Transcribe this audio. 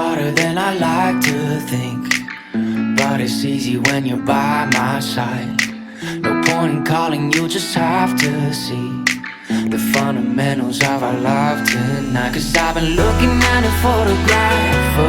harder than I like to think, but it's easy when you're by my side. No point in calling, you just have to see the fundamentals of our love tonight. Cause I've been looking at a photograph